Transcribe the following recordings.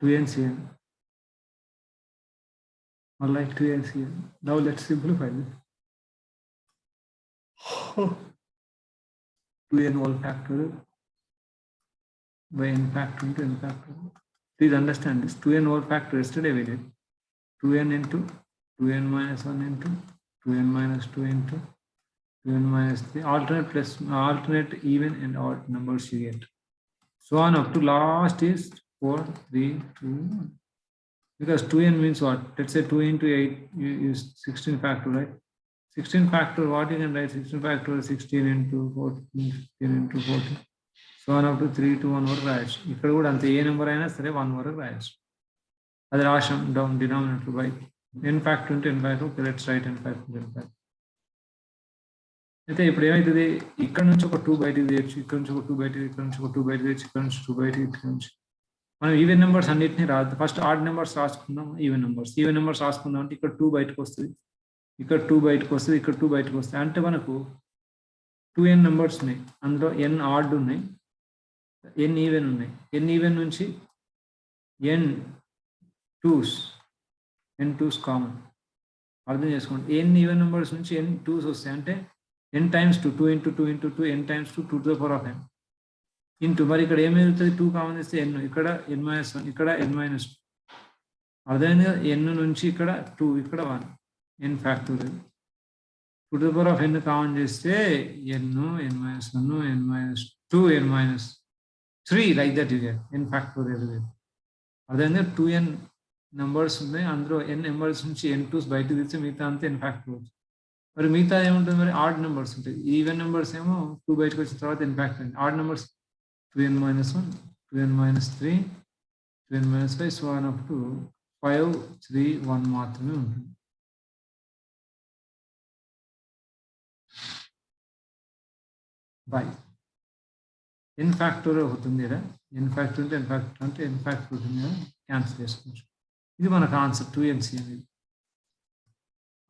2n cn or like 2n cn. Now let's simplify this. 2n whole factorial by n factorial into n factorial. Please understand this. 2n whole factorial yesterday we did 2n into 2n minus 1 into 2n minus 2 into 2n minus 3 alternate even and odd numbers you get. So on up to last is 4, 3, 2, 1. Because 2n means what? Let's say 2 into 8 is 16 factor, right? 16 factor, what you can write? 16 factor 16 into 14, 15 into 14. So on up to 3 to 1 వరకు రాయొచ్చు. ఇక్కడ కూడా అంతే, ఏ number అయినా సరే 1 వరకు రాయొచ్చు. అది రాసాం down denominator by n factor ఉంటే n factor. Okay, let's write n factor n factor. అయితే ఇప్పుడు ఏమవుతుంది, ఇక్కడ నుంచి ఒక 2 బయటకు తీయచ్చు, ఇక్కడ నుంచి ఒక 2 బయటకు, ఇక్కడ నుంచి ఒక 2 బయటకు తీయచ్చు, ఇక్కడ నుంచి 2 బయటకు, ఇక్కడ నుంచి మనం ఈవెన్ నెంబర్స్ అన్నిటిని రాదు. ఫస్ట్ ఆడ్ నెంబర్స్ రాసుకుందాం, ఈవెన్ నెంబర్స్ రాసుకుందాం అంటే ఇక్కడ 2 బయటకు వస్తుంది, ఇక్కడ 2 బయటకు వస్తుంది, ఇక్కడ 2 బయటకు వస్తుంది. అంటే మనకు 2n నెంబర్స్ ఉన్నాయి, అందులో n ఆడ్ ఉన్నాయి, n ఈవెన్ ఉన్నాయి. n ఈవెన్ నుంచి n టూస్ కామన్. అర్థం చేసుకోండి, n ఈవెన్ నెంబర్స్ నుంచి n టూస్ వస్తాయి. అంటే n times 2, 2 into 2 into 2, n times 2, 2 to the power of n into మరి ఇక్కడ ఏమవుతుంది, 2 కామన్ చేస్తే n, ఇక్కడ n minus 1, ఇక్కడ n minus 2. అర్థమైంది కదా, n నుంచి ఇక్కడ 2, ఇక్కడ 1, n factorial. 2 to the power of n common చేస్తే n minus 1, n minus 2, n minus 3, like that you get n factorial. అర్థమైంది, 2n నెంబర్స్ ఉన్నాయి, అందులో n నెంబర్స్ నుంచి n టూస్ బయటకు తీస్తే మిగతా అంతా n ఫ్యాక్టోరియల్. మరి మిగతా ఏముంటుంది, మరి ఆడ్ నెంబర్స్ ఉంటాయి. ఈవెన్ నెంబర్స్ ఏమో 2 బయటకు వచ్చిన తర్వాత n factorial. Odd numbers 2n minus 1, 2n minus 3, 2n minus 5, so on up to 5, 3, 1 మాత్రమే ఉంటుంది. బై n ఫ్యాక్టోరియల్ అవుతుంది కదా, n ఫ్యాక్టర్ అంటే n ఫ్యాక్టర్ అంటే n ఫ్యాక్టర్ అవుతుంది కదా, క్యాన్సిల్ చేసుకోవచ్చు. ఇది మనకు ఆన్సర్ 2nc అనేది.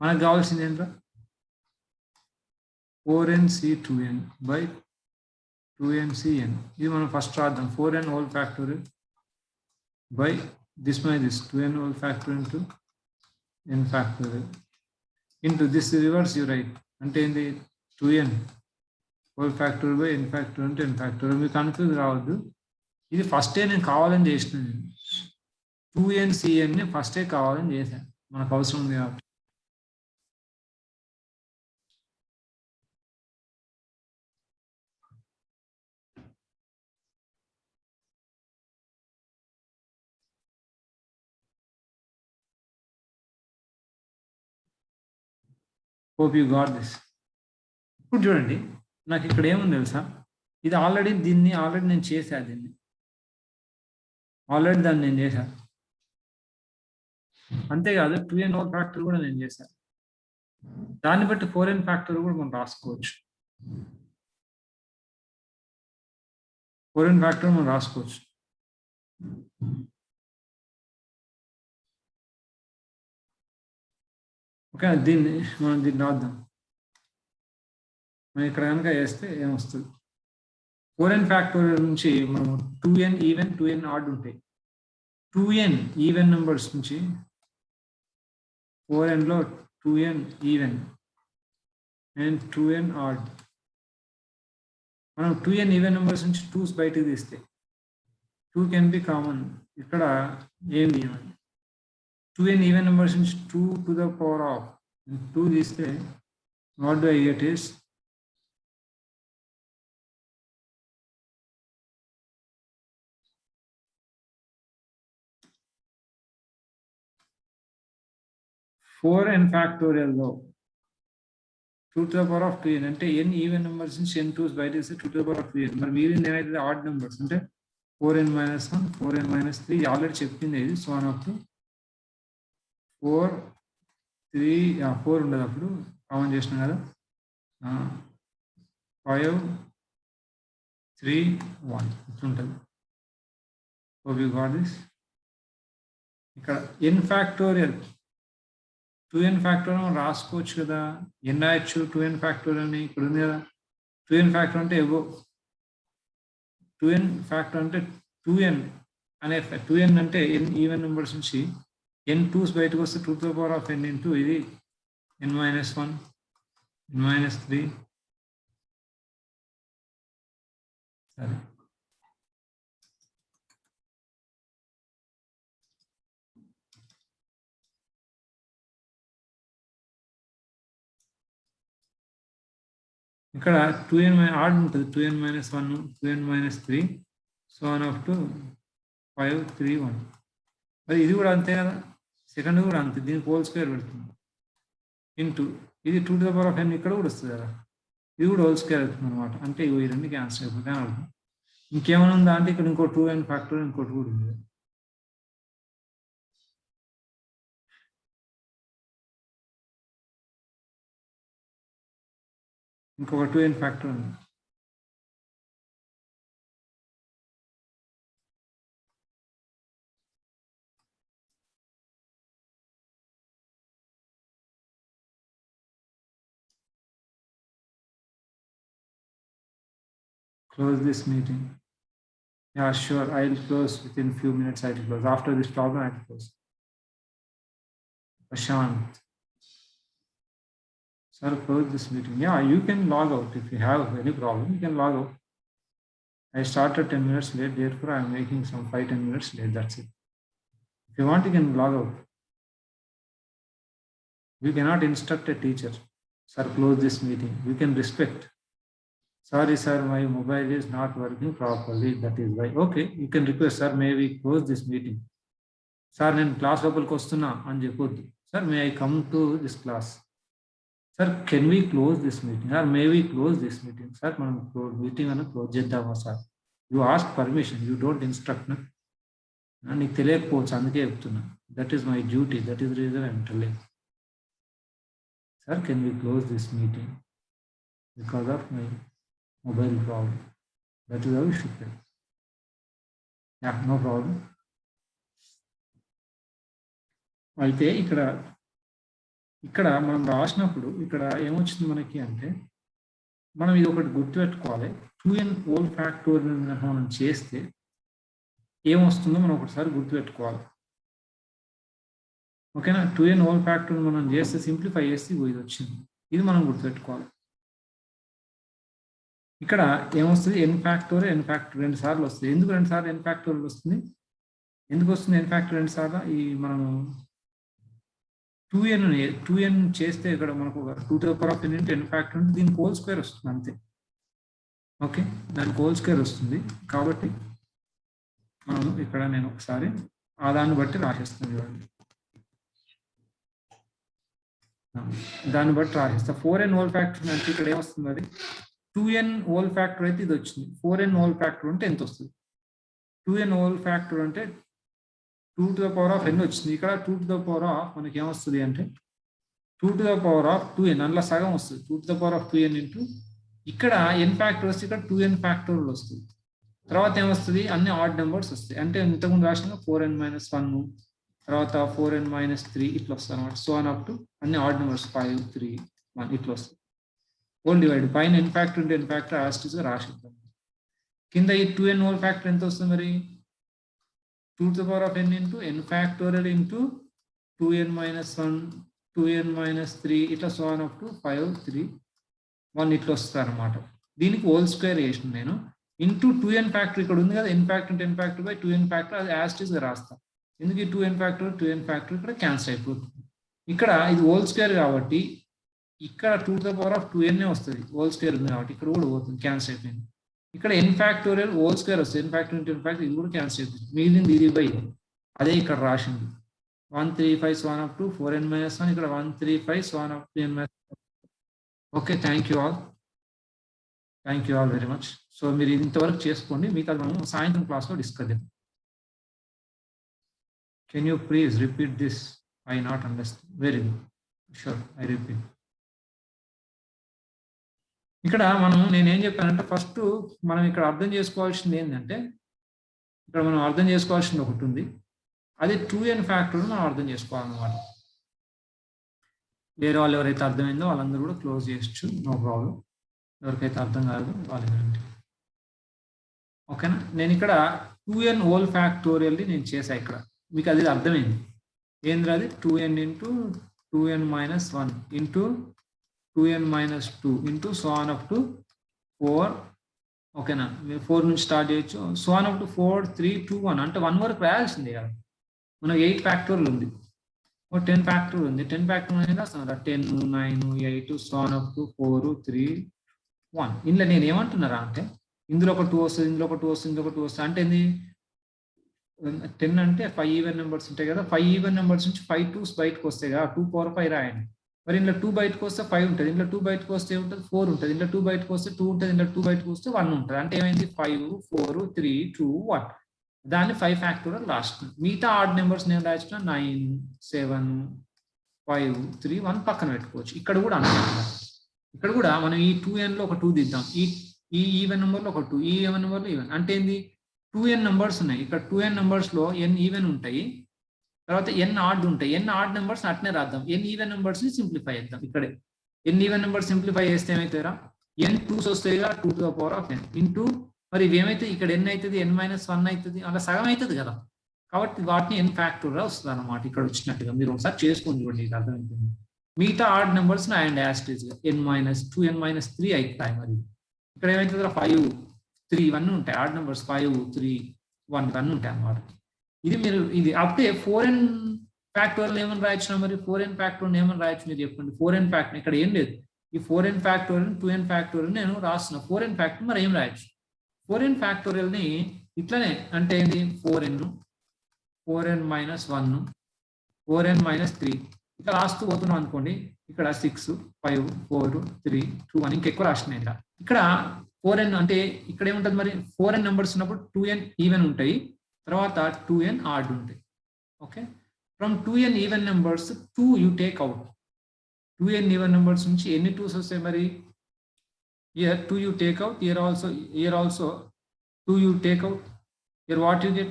మనకు కావాల్సింది ఏంట్రా, 4nc2n బై 2ncn. ఇది మనం ఫస్ట్ రాద్దాం. 4n whole factorial by this my this 2n whole factorial into n factorial into this reverse you right. అంటే ఏంటి, 2n whole factorial by n factorial అంటే n ఫ్యాక్టోరియల్. మీకు కన్ఫ్యూజ్ రావద్దు, ఇది ఫస్టే నేను కావాలని చేసినాను. 2ncnని ఫస్టే కావాలని చేశాను, మనకు అవసరం ఉంది కాబట్టి. Hope you got this. ఇప్పుడు చూడండి, నాకు ఇక్కడ ఏముంది తెలుసా, ఇది ఆల్రెడీ నేను చేశాను, దాన్ని నేను చేశాను. అంతేకాదు 2n హోల్ ఫ్యాక్టర్ కూడా నేను చేశాను. దాన్ని బట్టి 4n ఫ్యాక్టర్ కూడా మనం రాసుకోవచ్చు. 4n ఫ్యాక్టర్ మనం రాసుకోవచ్చు. ఓకే, మనం దీన్ని రాద్దాం. మనం ఇక్కడ కనుక వేస్తే ఏమొస్తుంది, 4n ఫ్యాక్టోరియల్ నుంచి మనం 2n ఈవెన్ 2n ఆడ్ ఉంటాయి. 2n ఈవెన్ నెంబర్స్ నుంచి 4nలో 2n even and 2n add. మనం 2n ఈవెన్ నెంబర్స్ నుంచి 2s బయటకు తీస్తే 2 కెన్ బి కామన్. ఇక్కడ ఏం తీయాలి, 2n ఈవెన్ నెంబర్స్ నుంచి 2 to the power of 2 తీస్తే what do I get is 4n factorial లో 2 to the power of 2n అంటే n ఈవెన్ నెంబర్స్ నుంచి n టూస్ బయట తీస్తే 2 to the power of 2n. మరి మిగిలింది ఏమైతుంది, ఆడ్ నెంబర్స్ అంటే 4n minus 1, 4n minus 3 already చెప్పింది ఇది. సో వన్ అప్ టు 4, 3, 4 ఉండదు, అప్పుడు కామన్ చేసినాం కదా, 5, 3, 1 ఇట్లుంటుంది. Hope you got this. ఇక్కడ n ఫ్యాక్టోరియల్ 2n ఫ్యాక్టోరియల్ మనం రాసుకోవచ్చు కదా, n రాయొచ్చు 2n ఫ్యాక్టోరియల్ అని. ఇక్కడ ఉంది కదా 2n ఫ్యాక్టర్ అంటే 2n ఫ్యాక్టర్ అంటే 2n అనే 2n అంటే ఈవెన్ నెంబర్స్ నుంచి n 2s బయటకు వస్తే 2 to the power of n into ఇది n - 1 n - 3 సరే ఇక్కడ 2n ఆడ్ ఉంటుంది 2n - 1 2n - 3 so on up to 5 3 1 మరి ఇది కూడా అంతే కదా సెకండ్ కూడా అంతే దీనికి హోల్ స్క్వేర్ పెడుతుంది ఇంటూ ఇది 2 to the power of n ఇక్కడ కూడా వస్తుంది కదా ఇది కూడా హోల్ స్క్వేర్ అవుతుంది అనమాట అంటే ఈ రెండు క్యాన్సిల్ అయిపోతాయి అని అర్థం ఇంకేమైనా ఉందా అంటే ఇక్కడ ఇంకో 2n ఫ్యాక్టర్ ఇంకోటి కూడా ఉంది ఇంకొక 2n ఫ్యాక్టర్ ఉంది close this meeting. Yeah, sure. I'll close within few minutes. I'll close. After this problem, I'll close. Prashant. Sir, close this meeting. Yeah, you can log out. If you have any problem, you can log out. I started 10 minutes late. Therefore, I'm making some 5-10 minutes late. That's it. If you want, you can log out. We cannot instruct a teacher. Sir, close this meeting. We can respect. Sorry, sir, my mobile is not working properly. That is why. Okay, you can request, sir, may we close this meeting? Sir, నేను class లోపలికి వస్తున్నా అని చెప్పొద్దు. Sir, may I come to this class? Sir, can we close this meeting? Or may we close this meeting? Sir, మనం meeting అని close చేద్దామా sir? You ask permission. You don't instruct. నీకు తెలియకపోవచ్చు అందుకే చెప్తున్నా. That is my duty. That is the reason I'm telling. Sir, can we close this meeting? Because of my mobile problem. That is how you should play. Yeah, no problem. అయితే ఇక్కడ మనం రాసినప్పుడు ఇక్కడ ఏమొచ్చింది మనకి అంటే మనం ఇది ఒకటి గుర్తుపెట్టుకోవాలి 2n హోల్ ఫ్యాక్టోరియల్ మనం చేస్తే ఏమొస్తుందో మనం ఒకసారి గుర్తుపెట్టుకోవాలి ఓకేనా 2n హోల్ ఫ్యాక్టోరియల్ మనం చేస్తే సింప్లిఫై చేస్తే ఇది వచ్చింది ఇది మనం గుర్తుపెట్టుకోవాలి ఇక్కడ ఏమొస్తుంది n ఫ్యాక్టోరియల్ రెండు సార్లు వస్తుంది ఎందుకు రెండు సార్లు n ఫ్యాక్టోరియల్ వస్తుంది ఎందుకు వస్తుంది n ఫ్యాక్టోరియల్ రెండు సార్లు ఈ మనం 2n చేస్తే ఇక్కడ మనకు 2 to the power of n into n factorial దీని హోల్ స్క్వేర్ వస్తుంది అంతే ఓకే దాని హోల్ స్క్వేర్ వస్తుంది కాబట్టి మనం ఇక్కడ నేను ఒకసారి ఆ దాన్ని బట్టి రాసేస్తాను చూడండి దాన్ని బట్టి రాసేస్తా 4n హోల్ ఫ్యాక్టోరియల్ అంటే ఇక్కడ ఏమొస్తుంది అది 2n హోల్ ఫ్యాక్టర్ అయితే ఇది వచ్చింది 4n హోల్ ఫ్యాక్టర్ అంటే ఎంత వస్తుంది 2n హోల్ ఫ్యాక్టర్ అంటే 2 to the power of n వచ్చింది ఇక్కడ 2 to the power of మనకి ఏమొస్తుంది అంటే 2 to the power of 2n అందులో సగం వస్తుంది 2 to the power of 2n into ఇక్కడ n ఫ్యాక్టర్ వస్తే ఇక్కడ 2n ఫ్యాక్టోరియల్ వస్తుంది తర్వాత ఏమొస్తుంది అన్ని ఆడ్ నెంబర్స్ వస్తాయి అంటే ఇంతకుముందు రాసిన 4n - 1 తర్వాత 4n - 3 ఇట్లా వస్తుంది అనమాట సో ఆన్ అప్ టు అన్ని ఆడ్ నెంబర్స్ 5 3 1 ఇట్లా వస్తుంది హోల్ డివైడ్ పైన n factor into n factor as it is రాసిద్దాం కింద ఈ 2n హోల్ ఫ్యాక్టర్ ఎంత వస్తుంది మరి 2 to the power of n into n factorial into 2n - 1 2n - 3 ఇట్లా సో ఆన్ అప్ టు 5 3 1 ఇట్లా వస్తుంది అనమాట దీనికి హోల్ స్క్వేర్ చేసిన నేను ఇంటూ 2n ఫ్యాక్టర్ ఇక్కడ ఉంది కదా n factor into n factor by 2n factor అది యాస్టిస్ గా రాస్తా ఎందుకు ఈ 2n ఫ్యాక్టర్ ఇక్కడ క్యాన్సిల్ అయిపోతుంది ఇక్కడ ఇది హోల్ స్క్వేర్ కాబట్టి ఇక్కడ 2 to the power of 2n వస్తుంది హోల్ స్క్వేర్ ఉంది కాబట్టి ఇక్కడ కూడా పోతుంది క్యాన్సిల్ అయిపోయింది ఇక్కడ n ఫ్యాక్టోరియల్ హోల్ స్క్వేర్ వస్తుంది n factor into n factor ఇది కూడా క్యాన్సిల్ అయిపోతుంది మిగిలింది ఇది బై అదే ఇక్కడ రాసింది 135 so on up to 4n - 1 ఇక్కడ 135 so on up to n - okay thank you all very much so మీరు ఇంతవరకు చేసుకోండి మిగతా మనం సాయంత్రం క్లాస్లో డిస్కస్ చేద్దాం can you please repeat this I not understand very good sure I repeat ఇక్కడ నేనేం చెప్పానంటే ఫస్ట్ మనం ఇక్కడ అర్థం చేసుకోవాల్సింది ఏంటంటే ఇక్కడ మనం అర్థం చేసుకోవాల్సింది ఒకటి ఉంది అది 2n ఫ్యాక్టర్ మనం అర్థం చేసుకోవాలన్నమాట వేరే వాళ్ళు ఎవరైతే అర్థమైందో వాళ్ళందరూ కూడా క్లోజ్ చేయొచ్చు నో ప్రాబ్లం ఎవరికైతే అర్థం కాదు వాళ్ళు ఓకేనా నేను ఇక్కడ 2n హోల్ ఫ్యాక్టోరియల్ని నేను చేసా ఇక్కడ. మీకు అది అర్థమైంది ఏంద్ర అది 2n into 2n minus 1 into 2n minus 2 into so on up to 4. ఓకేనా, మీరు 4 నుంచి స్టార్ట్ చేయొచ్చు. సో ఆన్ అప్ టు 4 3 2 1 అంటే 1 వరకు రాయాల్సిందే కదా. మనకు 8 ఫ్యాక్టోరియల్ ఉంది, 10 ఫ్యాక్టోరియల్ ఉంది. 10 ఫ్యాక్టోరియల్ అనేది రాస్తాం కదా, 10 9 8 సో ఆన్ అప్ టు 4 3 1. ఇందులో నేను ఏమంటున్నారా అంటే ఇందులో ఒక 2 వస్తుంది, ఇందులో ఒక 2 వస్తుంది, ఇందులో ఒక 2 వస్తుంది. అంటే ఏంది 10 అంటే 5 ఈవెన్ నెంబర్స్ ఉంటాయి కదా, 5 ఈవెన్ నెంబర్స్ నుంచి 5 2s బయటకు వస్తాయి కదా, 2 పవర్ 5 రాయండి. మరి ఇందులో 2 బయటకు వస్తే 5 ఉంటుంది, ఇందులో 2 బయటకు వస్తే ఉంటుంది 4 ఉంటుంది, ఇందులో 2 బయటకు వస్తే 2 ఉంటుంది, ఇందులో 2 బయటకు వస్తే 1 ఉంటుంది. అంటే ఏమైంది 5 4 3 2 1. దాన్ని 5 ఫ్యాక్టోరియల్ రాస్తున్నాం. మిగతా ఆడ్ నెంబర్స్ నేను రాసిన 9 7 5 3 1 పక్కన పెట్టుకోవచ్చు. ఇక్కడ కూడా అంతే. ఇక్కడ కూడా మనం ఈ 2n లో ఒక 2 దిద్దాం, ఈ ఈవెన్ నెంబర్లో ఒక 2, ఈ ఈవెన్ నెంబర్లో ఈవెన్. అంటే ఏంది 2n నెంబర్స్ ఉన్నాయి ఇక్కడ. 2n నెంబర్స్ లో n ఈవెన్ ఉంటాయి, తర్వాత n ఆడ్ ఉంటాయి. n ఆడ్ నెంబర్స్ అట్నే రాద్దాం, n ఈవెన్ నెంబర్స్ ని సింప్లిఫై చేద్దాం. ఇక్కడే n ఈవెన్ నెంబర్స్ సింప్లిఫై చేస్తే ఏమైతారా, n 2s వస్తాయి కదా 2 to the power of n into మరి ఇవేమైతే ఇక్కడ n అవుతుంది, n మైనస్ 1 అవుతుంది, అలా సగం అవుతుంది కదా. కాబట్టి వాటిని n ఫ్యాక్టోరియల్ వస్తుంది అన్నమాట. ఇక్కడ వచ్చినట్టుగా మీరు ఒకసారి చేసుకొని చూడండి, ఇది అర్థమవుతుంది. మిగతా ఆడ్ నెంబర్స్ అండ్ యాస్టేజ్ n మైనస్ 2 n మైనస్ 3 అవుతాయి. మరి ఇక్కడ ఏమైతుంది 5 3 ఇవన్నీ ఉంటాయి, ఆడ్ నెంబర్స్ 5 3 1 ఇవన్నీ ఉంటాయి అన్నమాట. ఇది మీరు ఇది అప్పుడే 4n ఫ్యాక్టోరియల్ ఏమని రాయొచ్చు, మరి 4n ఫ్యాక్టోరియల్ ఏమని రాయొచ్చు మీరు చెప్పండి. 4n ఫ్యాక్టర్ ఇక్కడ ఏం లేదు, ఈ 4n ఫ్యాక్టోరియల్ 2n ఫ్యాక్టోరియల్ నేను రాస్తున్నా. 4n ఫ్యాక్టర్ మరి ఏం రాయొచ్చు, 4n ఫ్యాక్టోరియల్ ని ఇట్లనే అంటే ఏంది 4n మైనస్ 1 4n మైనస్ 3 ఇట్లా రాస్తూ పోతున్నాం అనుకోండి. ఇక్కడ 6 5 4 3 2 1 ఇంకెక్కువ రాసినాయి. ఇక్కడ 4n అంటే ఇక్కడ ఏముంటుంది మరి 4n నెంబర్స్ ఉన్నప్పుడు 2n ఈవెన్ ఉంటాయి, తర్వాత 2n ఆడ్ ఉంటాయి. Okay, from 2n even numbers 2 you take out. 2n even numbers నుంచి ఎన్ని 2s వస్తాయి మరి, here 2 you take out, here also 2 you take out. Here what you get,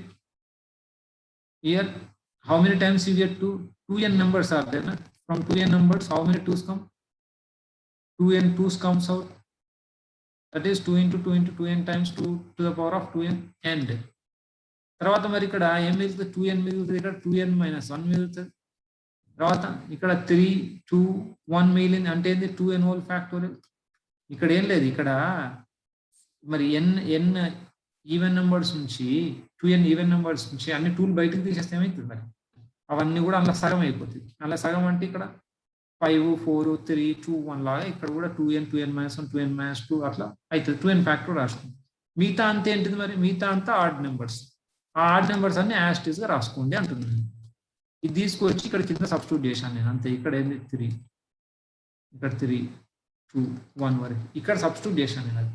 here how many times you get 2n numbers are there, na? From 2n numbers how many 2s come, 2n 2s comes out, that is 2 into 2 into 2n times 2 to the power of 2n end. తర్వాత మరి ఇక్కడ ఏం మిగులుతుంది 2n మిగులుతుంది, ఇక్కడ 2n minus 1 మిగులుతుంది. తర్వాత ఇక్కడ 3 2 1 మిగిలింది, అంటే ఏంది 2n హోల్ ఫ్యాక్టోరియల్. ఇక్కడ ఏం లేదు, ఇక్కడ మరి n ఈవెన్ నెంబర్స్ నుంచి 2n ఈవెన్ నెంబర్స్ నుంచి అన్ని 2లు బయటకు తీసేస్తే ఏమవుతుంది మరి, అవన్నీ కూడా అలా సగం అయిపోతుంది. అలా సగం అంటే ఇక్కడ 5 4 3 2 1 లాగా ఇక్కడ కూడా 2n మైనస్ 1 2n మైనస్ 2 అట్లా అవుతుంది. 2n ఫ్యాక్టర్ రాస్తుంది. మిగతా అంతా ఏంటిది మరి, మిగతా అంతా ఆడ్ నెంబర్స్. ఆ ఆడ్ నెంబర్స్ అన్ని యాస్టీస్ గా రాసుకోండి అంటున్నాను. ఇది తీసుకొచ్చి ఇక్కడ కింద సబ్స్టిట్యూట్ చేశాను నేను అంతే. ఇక్కడ ఏంది 3, ఇక్కడ 3 2 1 వరకు ఇక్కడ సబ్స్టిట్యూట్ చేశాను నేను. అది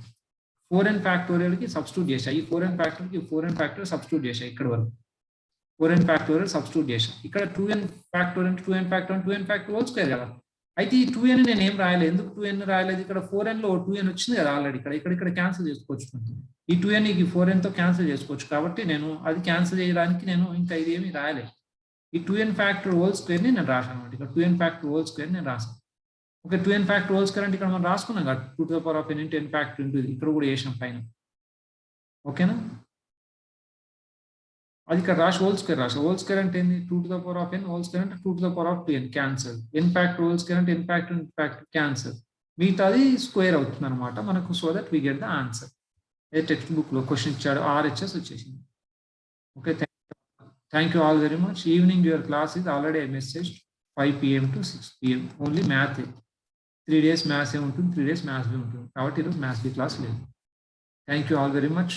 4n ఫ్యాక్టోరియల్కి సబ్స్టిట్యూట్ చేశా, ఈ 4n ఫ్యాక్టర్కి 4n ఫ్యాక్టోరియల్ సబ్స్టిట్యూట్ చేశా. ఇక్కడ వరకు 4n ఫ్యాక్టోరియల్ సబ్స్టిట్యూట్ చేశా. ఇక్కడ 2n factorial 2n factorial whole square కదా. అయితే ఈ 2n నేను ఏం రాయలేదు. ఎందుకు 2n రాయలేదు, ఇక్కడ 4n లో 2n వచ్చింది కదా ఆల్రెడీ. ఇక్కడ క్యాన్సిల్ చేసుకోవచ్చు, ఈ 2n కి 4n తో క్యాన్సిల్ చేసుకోవచ్చు. కాబట్టి నేను అది క్యాన్సిల్ చేయడానికి నేను ఇంకా ఇది ఏమి రాయలేదు. ఈ 2n ఫ్యాక్టర్ హోల్ స్క్వేర్ ని నేను రాశాను అనమాట. ఇక్కడ 2n ఫ్యాక్టర్ హోల్ స్క్వేర్ నేను రాశాను. Okay, 2n factor whole square అంటే ఇక్కడ మనం రాసుకున్నాం కదా 2 to the power of n into n factor into ఇక్కడ కూడా వేసాం పైన. ఓకేనా, అది ఇక్కడ రాసి హోల్ స్క్వేర్ రాసి. హోల్ స్క్వేర్ అంటే ఏంది 2 to the power of n, whole square అంటే 2 to the power of 2n cancel. n factor whole square అంటే n ఫ్యాక్టర్ క్యాన్సల్. మిగతాది స్క్వేర్ అవుతుంది అనమాట మనకు. So that we get the answer. ఏ టెక్స్ట్ బుక్ లో క్వశ్చన్ ఇచ్చాడు, RHS వచ్చేసింది. Okay, thank you all very much. Evening your class is already I message 5 PM to 6 PM only math. 3 days maths A ఉంటుంది, 3 days maths B ఉంటుంది. కాబట్టి ఈరోజు maths B class లేదు. Thank you all very much.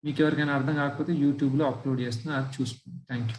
మీకు ఎవరికైనా అర్థం కాకపోతే యూట్యూబ్లో అప్లోడ్ చేస్తున్నా, అది చూసుకోండి. Thank you.